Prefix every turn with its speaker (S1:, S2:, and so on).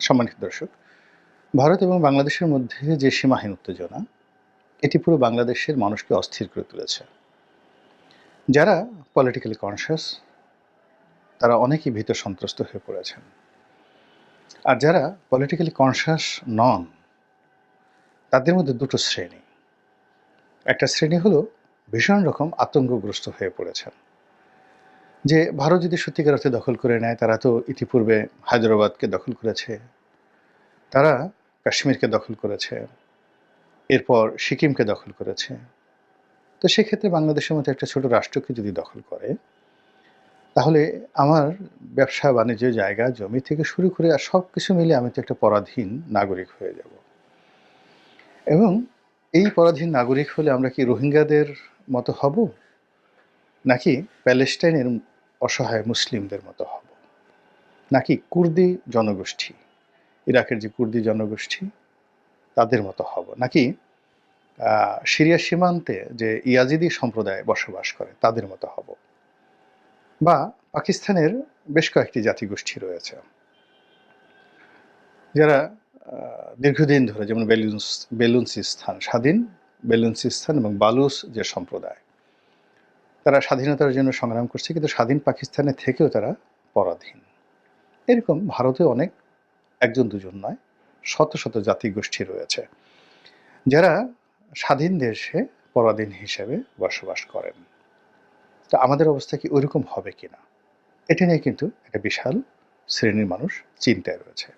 S1: সম্মানিত দর্শক, ভারত এবং বাংলাদেশের মধ্যে যে সীমাহীন উত্তেজনা, এটি পুরো বাংলাদেশের মানুষকে অস্থির করে তুলেছে। যারা পলিটিক্যালি কনশাস তারা অনেকেই ভীত সন্ত্রস্ত হয়ে পড়েছেন। আর যারা পলিটিক্যালি কনশাস নন, তাদের মধ্যে দুটো শ্রেণী। একটা শ্রেণী হলো ভীষণ রকম আতঙ্কগ্রস্ত হয়ে পড়েছেন যে ভারত যদি সত্যিকার অর্থে দখল করে নেয়, তারা তো ইতিপূর্বে হায়দ্রাবাদকে দখল করেছে, তারা কাশ্মীরকে দখল করেছে, এরপর সিকিমকে দখল করেছে। তো সেক্ষেত্রে বাংলাদেশের মতো একটা ছোট রাষ্ট্রকে যদি দখল করে, তাহলে আমার ব্যবসা বাণিজ্য, জায়গা জমি থেকে শুরু করে আর সবকিছু মিলে আমি তো একটা পরাধীন নাগরিক হয়ে যাব। এবং এই পরাধীন নাগরিক হলে আমরা কি রোহিঙ্গাদের মতো হব, নাকি প্যালেস্টাইনের অসহায় মুসলিমদের মতো হব, নাকি কুর্দি জনগোষ্ঠী, ইরাকের যে কুর্দি জনগোষ্ঠী তাদের মতো হব, নাকি সিরিয়া সীমান্তে যে ইয়াজিদি সম্প্রদায় বসবাস করে তাদের মতো হব, বা পাকিস্তানের বেশ কয়েকটি জাতিগোষ্ঠী রয়েছে যারা দীর্ঘদিন ধরে, যেমন বেলুচিস্তান স্বাধীন, বেলুচিস্তান এবং বালুচ যে সম্প্রদায়, তারা স্বাধীনতার জন্য সংগ্রাম করছে, কিন্তু স্বাধীন পাকিস্তানে থেকেও তারা পরাধীন। এরকম ভারতে অনেক, একজন দুজন নয়, শত শত জাতিগোষ্ঠী রয়েছে যারা স্বাধীন দেশে পরাধীন হিসেবে বসবাস করেন। তো আমাদের অবস্থা কি ওইরকম হবে কিনা, এটা নিয়ে কিন্তু একটা বিশাল শ্রেণীর মানুষ চিন্তায় রয়েছে।